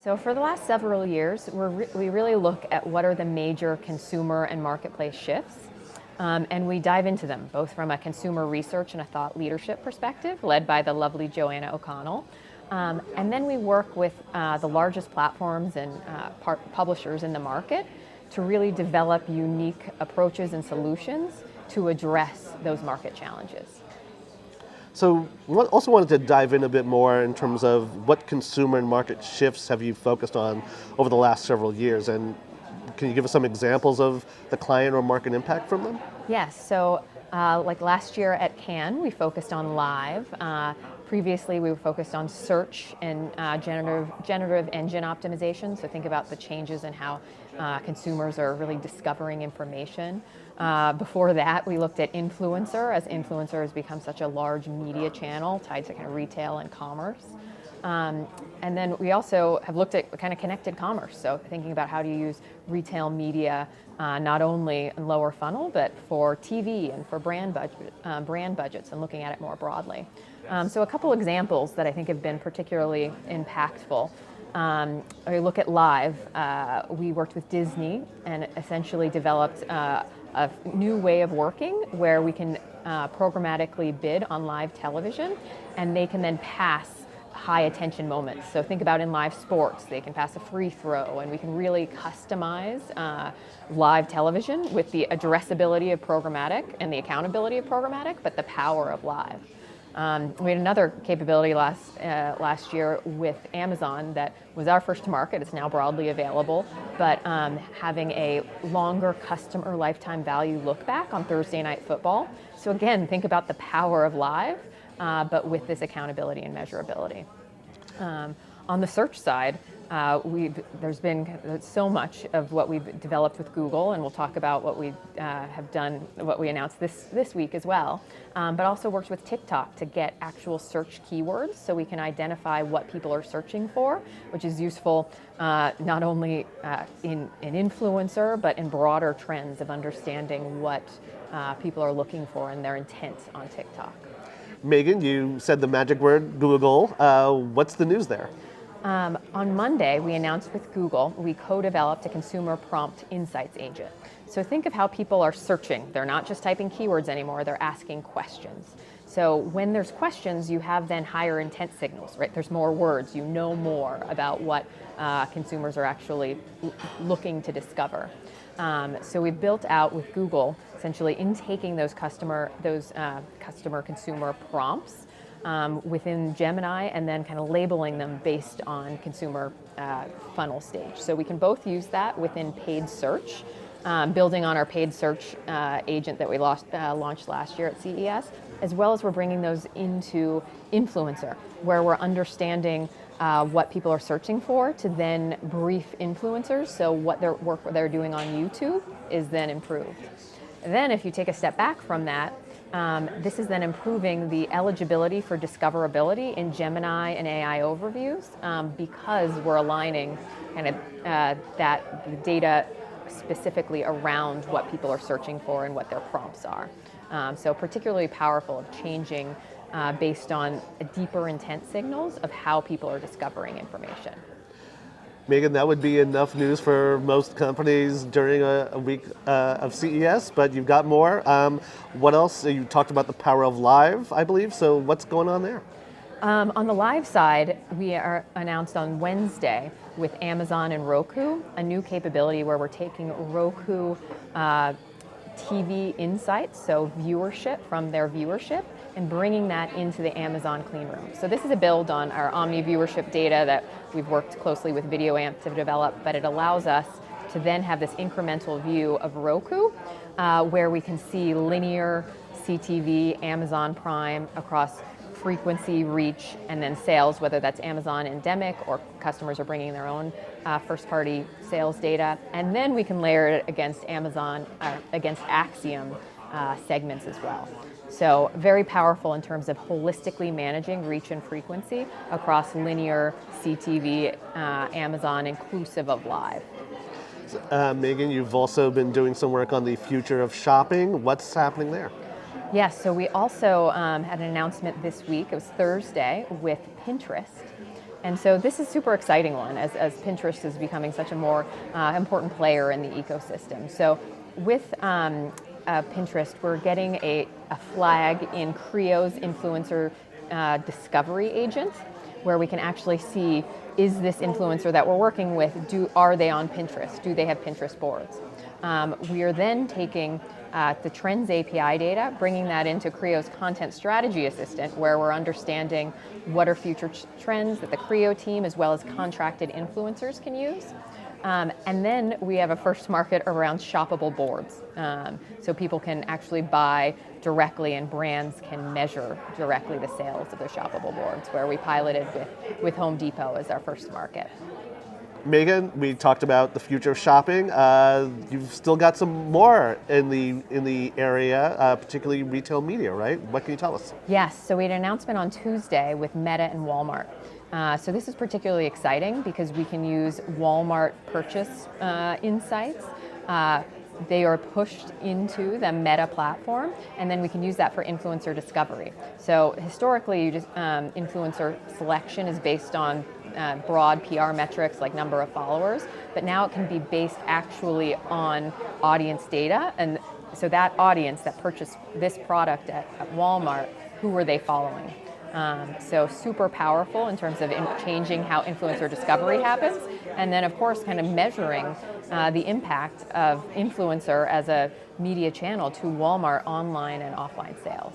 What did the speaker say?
So for the last several years, we really look at what are the major consumer and marketplace shifts, and we dive into them, both from a consumer research and a thought leadership perspective, led by the lovely Joanna O'Connell. And then we work with the largest platforms and publishers in the market to really develop unique approaches and solutions to address those market challenges. So we also wanted to dive in a bit more in terms of what consumer and market shifts have you focused on over the last several years, and can you give us some examples of the client or market impact from them? Yes, so like last year at Cannes, we focused on live. Previously, we were focused on search and generative engine optimization. So think about the changes in how consumers are really discovering information. Before that, we looked at influencer, as influencer has become such a large media channel tied to kind of retail and commerce. And then we also have looked at kind of connected commerce. So thinking about how do you use retail media not only in lower funnel, but for TV and for brand budgets, and looking at it more broadly. So a couple examples that I think have been particularly impactful. We look at live. We worked with Disney and essentially developed a new way of working where we can programmatically bid on live television, and they can then pass high attention moments. So think about in live sports, they can pass a free throw, and we can really customize live television with the addressability of programmatic and the accountability of programmatic, but the power of live. We had another capability last year with Amazon that was our first to market. It's now broadly available, but having a longer customer lifetime value look back on Thursday Night Football. So again, think about the power of live, but with this accountability and measurability. On the search side, there's been so much of what we've developed with Google, and we'll talk about what we have done, what we announced this week as well, but also worked with TikTok to get actual search keywords so we can identify what people are searching for, which is useful not only in an influencer, but in broader trends of understanding what people are looking for and their intent on TikTok. Megan, you said the magic word, Google. What's the news there? On Monday, we announced with Google, we co-developed a consumer prompt insights agent. So think of how people are searching. They're not just typing keywords anymore, they're asking questions. So when there's questions, you have then higher intent signals, right? There's more words, you know more about what consumers are actually looking to discover. So we built out with Google, essentially intaking those customer consumer prompts within Gemini, and then kind of labeling them based on consumer funnel stage. So we can both use that within paid search, building on our paid search agent that we launched last year at CES, as well as we're bringing those into influencer, where we're understanding what people are searching for to then brief influencers, so what their work they're doing on YouTube is then improved. And then if you take a step back from that, this is then improving the eligibility for discoverability in Gemini and AI overviews, because we're aligning kind of that data specifically around what people are searching for and what their prompts are. So particularly powerful of changing based on deeper intent signals of how people are discovering information. Megan, that would be enough news for most companies during a week of CES, but you've got more. What else? You talked about the power of live, I believe, so what's going on there? On the live side, we are announced on Wednesday with Amazon and Roku, a new capability where we're taking Roku TV insights, so viewership from their viewership, and bringing that into the Amazon clean room. So this is a build on our Omni viewership data that we've worked closely with VideoAmp to develop, but it allows us to then have this incremental view of Roku, where we can see linear, CTV, Amazon Prime across frequency, reach, and then sales, whether that's Amazon endemic or customers are bringing their own first-party sales data. And then we can layer it against against Acxiom segments as well. So very powerful in terms of holistically managing reach and frequency across linear, CTV, Amazon, inclusive of live. Megan, you've also been doing some work on the future of shopping. What's happening there? Yes, so we also had an announcement this week, it was Thursday, with Pinterest, And so this is a super exciting one as Pinterest is becoming such a more important player in the ecosystem. So with Pinterest, we're getting a flag in Creo's influencer discovery agent, where we can actually see, is this influencer that we're working with, are they on Pinterest? Do they have Pinterest boards? We are then taking the Trends API data, bringing that into Creo's Content Strategy Assistant, where we're understanding what are future trends that the Creo team as well as contracted influencers can use. And then we have a first market around shoppable boards. So people can actually buy directly and brands can measure directly the sales of their shoppable boards, where we piloted with Home Depot as our first market. Megan, we talked about the future of shopping. You've still got some more in the area, particularly retail media, right? What can you tell us? Yes, so we had an announcement on Tuesday with Meta and Walmart. So this is particularly exciting because we can use Walmart purchase insights. They are pushed into the Meta platform, and then we can use that for influencer discovery. So historically, influencer selection is based on broad PR metrics like number of followers, but now it can be based actually on audience data. And so that audience that purchased this product at Walmart, who were they following? So super powerful in terms of changing how influencer discovery happens, and then of course kind of measuring the impact of influencer as a media channel to Walmart online and offline sales.